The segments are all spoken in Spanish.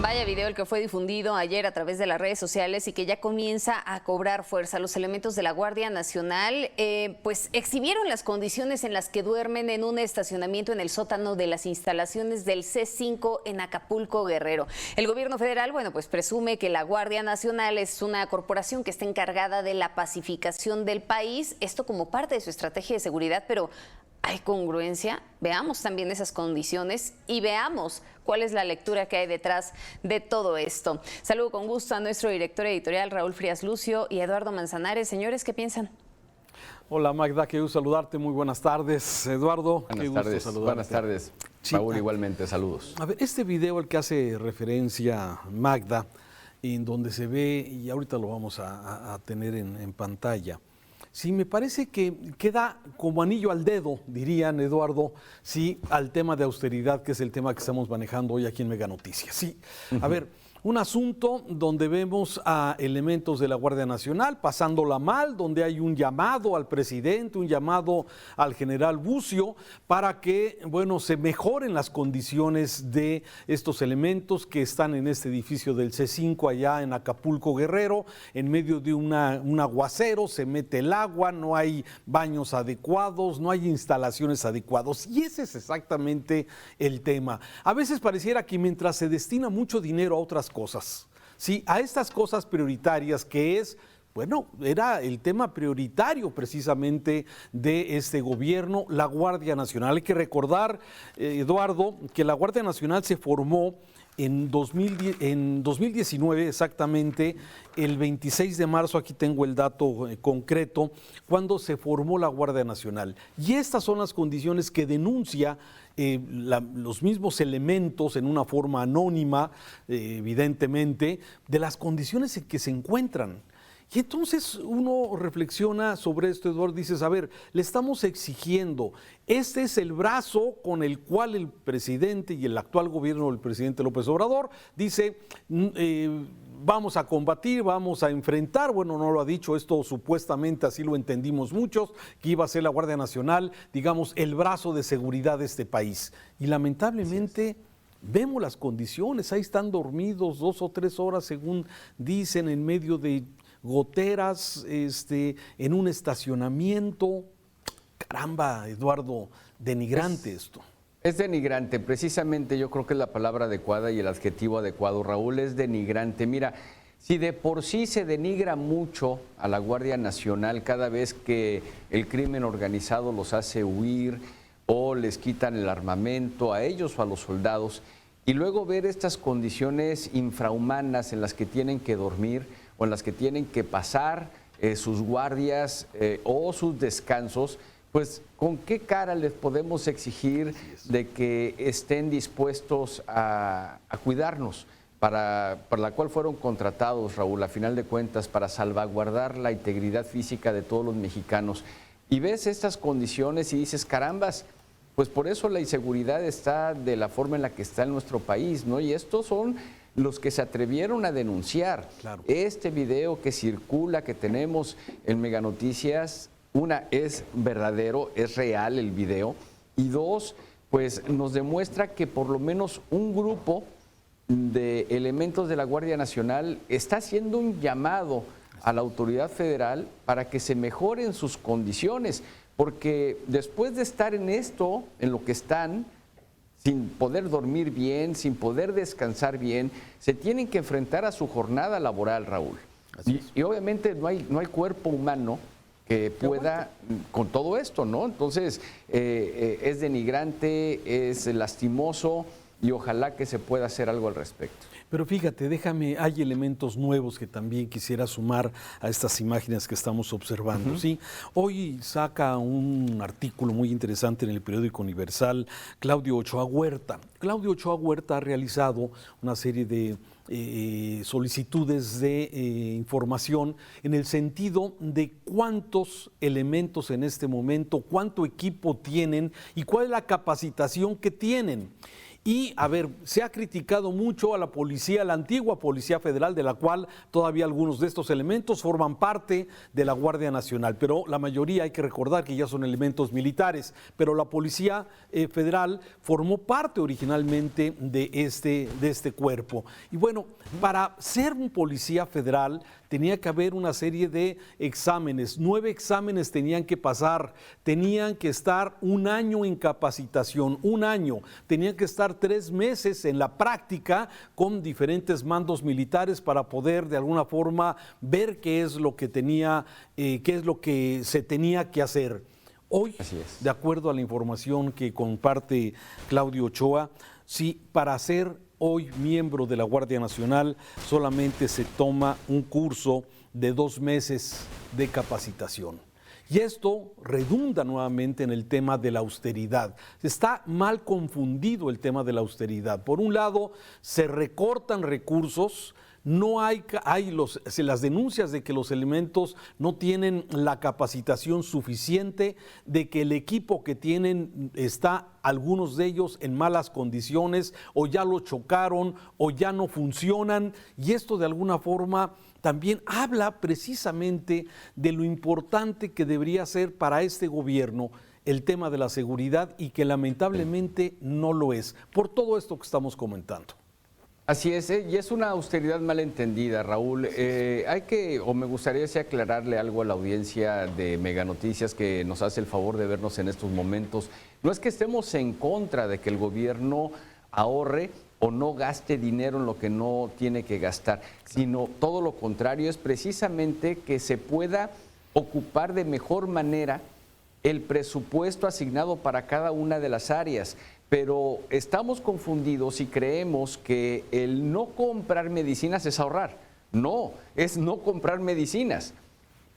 Vaya video el que fue difundido ayer a través de las redes sociales y que ya comienza a cobrar fuerza. Los elementos de la Guardia Nacional pues exhibieron las condiciones en las que duermen en un estacionamiento en el sótano de las instalaciones del C5 en Acapulco, Guerrero. El gobierno federal, bueno, pues presume que la Guardia Nacional es una corporación que está encargada de la pacificación del país, esto como parte de su estrategia de seguridad, pero ¿hay congruencia? Veamos también esas condiciones y veamos cuál es la lectura que hay detrás de todo esto. Saludo con gusto a nuestro director editorial Raúl Frías Lucio y Eduardo Manzanares. Señores, ¿qué piensan? Hola Magda, qué gusto saludarte, muy buenas tardes. Eduardo, qué gusto saludarte. Buenas tardes, Raúl, igualmente, saludos. A ver, este video al que hace referencia Magda, en donde se ve, y ahorita lo vamos a tener en pantalla, sí, me parece que queda como anillo al dedo, dirían, Eduardo, sí, al tema de austeridad, que es el tema que estamos manejando hoy aquí en Mega Noticias. Sí, a ver, un asunto donde vemos a elementos de la Guardia Nacional pasándola mal, donde hay un llamado al presidente, un llamado al general Bucio para que, bueno, se mejoren las condiciones de estos elementos que están en este edificio del C5 allá en Acapulco, Guerrero, en medio de un aguacero, se mete el agua, no hay baños adecuados, no hay instalaciones adecuadas. Y ese es exactamente el tema. A veces pareciera que mientras se destina mucho dinero a otras cosas, sí, a estas cosas prioritarias que es, bueno, era el tema prioritario precisamente de este gobierno, la Guardia Nacional. Hay que recordar, Eduardo, que la Guardia Nacional se formó en 2019, exactamente, el 26 de marzo, aquí tengo el dato concreto, cuando se formó la Guardia Nacional. Y estas son las condiciones que denuncia los mismos elementos en una forma anónima, evidentemente, de las condiciones en que se encuentran. Y entonces uno reflexiona sobre esto, Eduardo, dices, a ver, le estamos exigiendo, este es el brazo con el cual el presidente y el actual gobierno del presidente López Obrador dice, vamos a combatir, vamos a enfrentar, bueno, no lo ha dicho, esto supuestamente así lo entendimos muchos, que iba a ser la Guardia Nacional, digamos, el brazo de seguridad de este país. Y lamentablemente vemos las condiciones, ahí están dormidos 2 o 3 horas, según dicen, en medio de goteras, en un estacionamiento. Caramba, Eduardo, denigrante esto. Es denigrante, precisamente yo creo que es la palabra adecuada y el adjetivo adecuado, Raúl, es denigrante. Mira, si de por sí se denigra mucho a la Guardia Nacional cada vez que el crimen organizado los hace huir o les quitan el armamento a ellos o a los soldados, y luego ver estas condiciones infrahumanas en las que tienen que dormir o en las que tienen que pasar sus guardias o sus descansos, pues ¿con qué cara les podemos exigir de que estén dispuestos a cuidarnos? Para la cual fueron contratados, Raúl, a final de cuentas, para salvaguardar la integridad física de todos los mexicanos. Y ves estas condiciones y dices, carambas, pues por eso la inseguridad está de la forma en la que está en nuestro país, ¿no? Y estos son los que se atrevieron a denunciar. Claro. Este video que circula, que tenemos en Mega Noticias, una, es verdadero, es real el video, y dos, pues nos demuestra que por lo menos un grupo de elementos de la Guardia Nacional está haciendo un llamado a la autoridad federal para que se mejoren sus condiciones, porque después de estar en esto, en lo que están, sin poder dormir bien, sin poder descansar bien, se tienen que enfrentar a su jornada laboral, Raúl. Y obviamente no hay cuerpo humano que pueda con todo esto, ¿no? Entonces, es denigrante, es lastimoso y ojalá que se pueda hacer algo al respecto. Pero fíjate, hay elementos nuevos que también quisiera sumar a estas imágenes que estamos observando, ¿sí? Hoy saca un artículo muy interesante en el periódico Universal Claudio Ochoa Huerta. Claudio Ochoa Huerta ha realizado una serie de solicitudes de información en el sentido de cuántos elementos en este momento, cuánto equipo tienen y cuál es la capacitación que tienen. Y, a ver, se ha criticado mucho a la policía, la antigua Policía Federal, de la cual todavía algunos de estos elementos forman parte de la Guardia Nacional, pero la mayoría hay que recordar que ya son elementos militares, pero la Policía Federal formó parte originalmente de este cuerpo. Y bueno, para ser un policía federal tenía que haber una serie de exámenes, 9 exámenes tenían que pasar, tenían que estar 1 año en capacitación, 1 año, tenían que estar 3 meses en la práctica con diferentes mandos militares para poder de alguna forma ver qué es lo que se tenía que hacer. Hoy, de acuerdo a la información que comparte Claudio Ochoa, sí, para ser hoy miembro de la Guardia Nacional solamente se toma un curso de 2 meses de capacitación. Y esto redunda nuevamente en el tema de la austeridad. Está mal confundido el tema de la austeridad. Por un lado, se recortan recursos. No hay las denuncias de que los elementos no tienen la capacitación suficiente, de que el equipo que tienen está, algunos de ellos, en malas condiciones, o ya lo chocaron, o ya no funcionan, y esto de alguna forma también habla precisamente de lo importante que debería ser para este gobierno el tema de la seguridad y que lamentablemente no lo es, por todo esto que estamos comentando. Así es, y es una austeridad mal entendida, Raúl. Me gustaría aclararle algo a la audiencia de Mega Noticias que nos hace el favor de vernos en estos momentos. No es que estemos en contra de que el gobierno ahorre o no gaste dinero en lo que no tiene que gastar, sino todo lo contrario, es precisamente que se pueda ocupar de mejor manera el presupuesto asignado para cada una de las áreas. Pero estamos confundidos y creemos que el no comprar medicinas es ahorrar. No, es no comprar medicinas.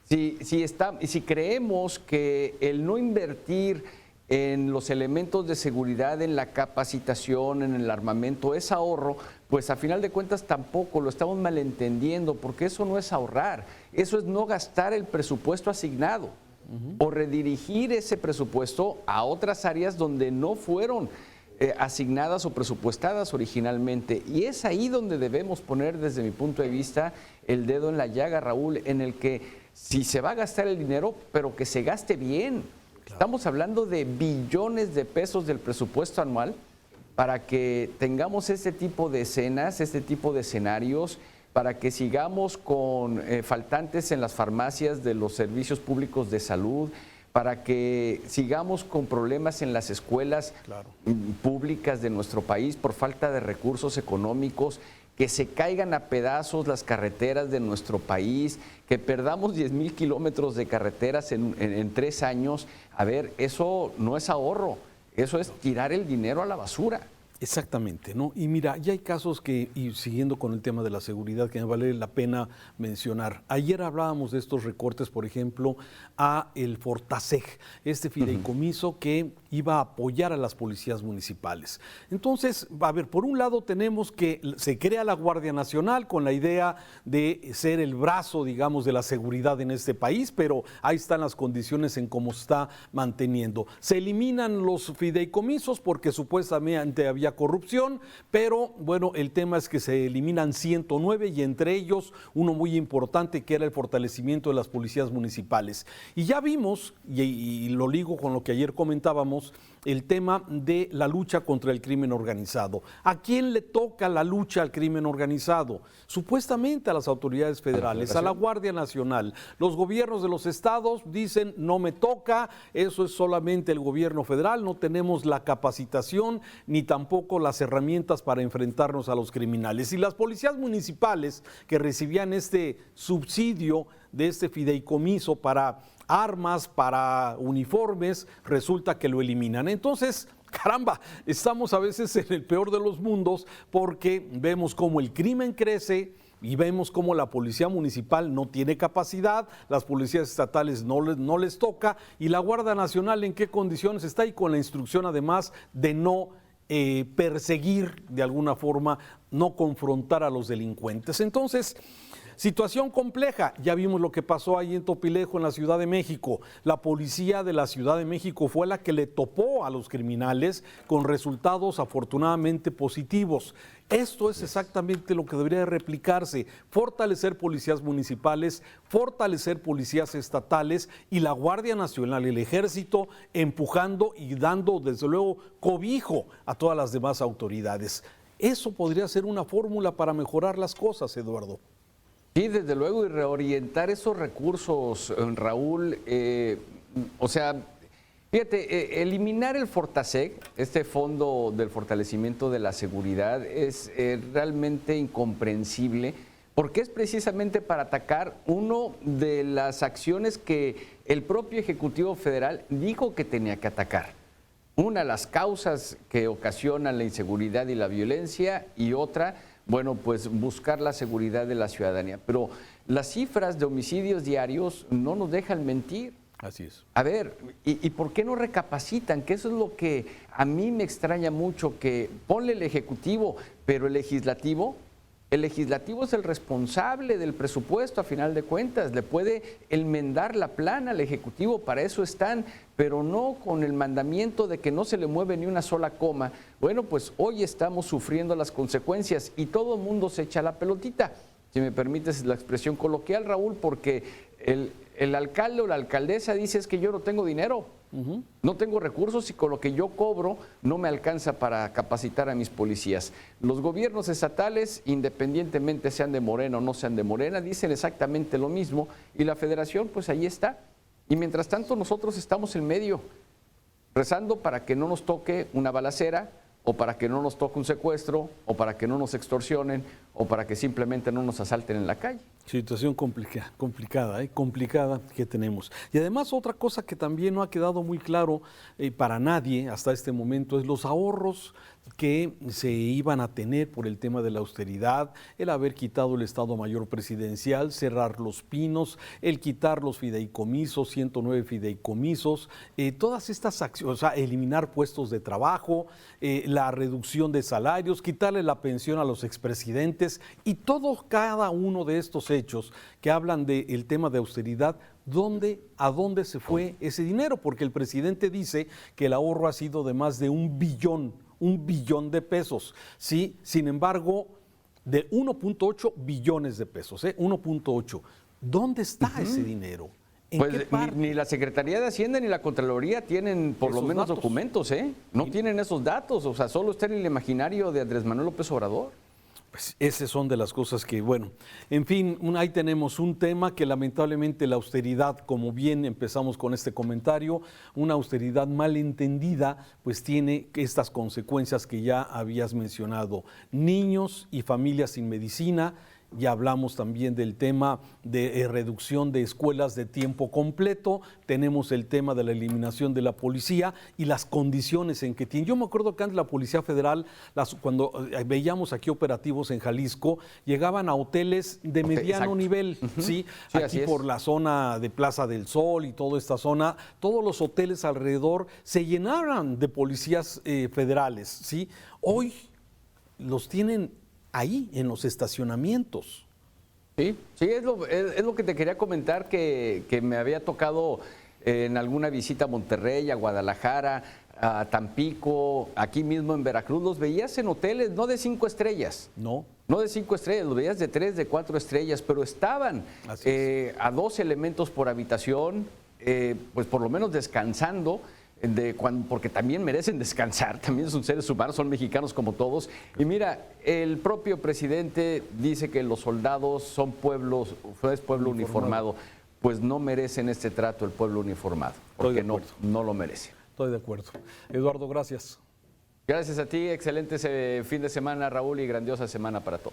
Si creemos que el no invertir en los elementos de seguridad, en la capacitación, en el armamento es ahorro, pues a final de cuentas tampoco lo estamos malentendiendo, porque eso no es ahorrar, eso es no gastar el presupuesto asignado. O redirigir ese presupuesto a otras áreas donde no fueron asignadas o presupuestadas originalmente. Y es ahí donde debemos poner, desde mi punto de vista, el dedo en la llaga, Raúl, en el que si se va a gastar el dinero, pero que se gaste bien. Claro. Estamos hablando de billones de pesos del presupuesto anual para que tengamos este tipo de escenas, este tipo de escenarios, para que sigamos con faltantes en las farmacias de los servicios públicos de salud, para que sigamos con problemas en las escuelas públicas de nuestro país por falta de recursos económicos, que se caigan a pedazos las carreteras de nuestro país, que perdamos 10,000 kilómetros de carreteras en 3 años. A ver, eso no es ahorro, eso es tirar el dinero a la basura. Exactamente, ¿no? Y mira, ya hay casos y siguiendo con el tema de la seguridad, que me vale la pena mencionar. Ayer hablábamos de estos recortes, por ejemplo, a el Fortaseg, este fideicomiso que iba a apoyar a las policías municipales. Entonces, a ver, por un lado tenemos que se crea la Guardia Nacional con la idea de ser el brazo, digamos, de la seguridad en este país, pero ahí están las condiciones en cómo está manteniendo. Se eliminan los fideicomisos porque supuestamente había corrupción, pero bueno, el tema es que se eliminan 109 y entre ellos uno muy importante que era el fortalecimiento de las policías municipales. Y ya vimos, y lo ligo con lo que ayer comentábamos, el tema de la lucha contra el crimen organizado. ¿A quién le toca la lucha al crimen organizado? Supuestamente a las autoridades federales, a la Guardia Nacional. Los gobiernos de los estados dicen no me toca, eso es solamente el gobierno federal, no tenemos la capacitación ni tampoco las herramientas para enfrentarnos a los criminales. Y las policías municipales que recibían este subsidio de este fideicomiso para armas, para uniformes, resulta que lo eliminan. Entonces, caramba, estamos a veces en el peor de los mundos porque vemos cómo el crimen crece y vemos cómo la policía municipal no tiene capacidad, las policías estatales no les toca y la Guardia Nacional en qué condiciones está y con la instrucción además de no perseguir de alguna forma, no confrontar a los delincuentes. Entonces, situación compleja. Ya vimos lo que pasó ahí en Topilejo, en la Ciudad de México. La policía de la Ciudad de México fue la que le topó a los criminales con resultados afortunadamente positivos. Esto es exactamente lo que debería de replicarse: fortalecer policías municipales, fortalecer policías estatales y la Guardia Nacional, el Ejército, empujando y dando desde luego cobijo a todas las demás autoridades. Eso podría ser una fórmula para mejorar las cosas, Eduardo. Sí, desde luego, y reorientar esos recursos, Raúl, o sea, fíjate, eliminar el Fortaseg, este fondo del fortalecimiento de la seguridad, es realmente incomprensible, porque es precisamente para atacar una de las acciones que el propio Ejecutivo Federal dijo que tenía que atacar. Una, las causas que ocasionan la inseguridad y la violencia, y otra, bueno, pues buscar la seguridad de la ciudadanía. Pero las cifras de homicidios diarios no nos dejan mentir. Así es. A ver, ¿y por qué no recapacitan? Que eso es lo que a mí me extraña mucho, que ponle el Ejecutivo, pero el Legislativo es el responsable del presupuesto a final de cuentas, le puede enmendar la plana al Ejecutivo, para eso están, pero no con el mandamiento de que no se le mueve ni una sola coma. Bueno, pues hoy estamos sufriendo las consecuencias y todo el mundo se echa la pelotita, si me permites la expresión coloquial, Raúl, porque el alcalde o la alcaldesa dice: es que yo no tengo dinero, no tengo recursos y con lo que yo cobro no me alcanza para capacitar a mis policías. Los gobiernos estatales, independientemente sean de Morena o no sean de Morena, dicen exactamente lo mismo, y la federación pues ahí está. Y mientras tanto nosotros estamos en medio, rezando para que no nos toque una balacera, o para que no nos toque un secuestro, o para que no nos extorsionen, o para que simplemente no nos asalten en la calle. Situación complicada que tenemos. Y además otra cosa que también no ha quedado muy claro para nadie hasta este momento es los ahorros que se iban a tener por el tema de la austeridad, el haber quitado el Estado Mayor Presidencial, cerrar Los Pinos, el quitar los fideicomisos, 109 fideicomisos, todas estas acciones, o sea, eliminar puestos de trabajo, la reducción de salarios, quitarle la pensión a los expresidentes, y cada uno de estos hechos que hablan del tema de austeridad. ¿A dónde se fue ese dinero? Porque el presidente dice que el ahorro ha sido de más de un billón de pesos, ¿sí? Sin embargo, de 1.8 billones de pesos, 1.8. ¿Dónde está ese dinero? Pues ni la Secretaría de Hacienda ni la Contraloría tienen por lo menos documentos, no tienen esos datos, o sea, solo está en el imaginario de Andrés Manuel López Obrador. Pues esas son de las cosas que, bueno, en fin, ahí tenemos un tema que lamentablemente la austeridad, como bien empezamos con este comentario, una austeridad mal entendida, pues tiene estas consecuencias que ya habías mencionado: niños y familias sin medicina. Ya hablamos también del tema de reducción de escuelas de tiempo completo, tenemos el tema de la eliminación de la policía y las condiciones en que tiene. Yo me acuerdo que antes la Policía Federal, cuando veíamos aquí operativos en Jalisco, llegaban a hoteles de mediano nivel, ¿sí? Aquí por la zona de Plaza del Sol y toda esta zona, todos los hoteles alrededor se llenaban de policías federales, ¿sí? Hoy los tienen ahí, en los estacionamientos. Sí, es lo que te quería comentar, que me había tocado en alguna visita a Monterrey, a Guadalajara, a Tampico, aquí mismo en Veracruz. Los veías en hoteles no de 5 estrellas. No de 5 estrellas, los veías de 3, de 4 estrellas, pero estaban a 2 elementos por habitación, pues por lo menos descansando. Porque también merecen descansar, también son seres humanos, son mexicanos como todos. Y mira, el propio presidente dice que los soldados son pueblo uniformado. Pues no merecen este trato el pueblo uniformado, porque no lo merecen. Estoy de acuerdo. Eduardo, gracias. Gracias a ti, excelente fin de semana, Raúl, y grandiosa semana para todos.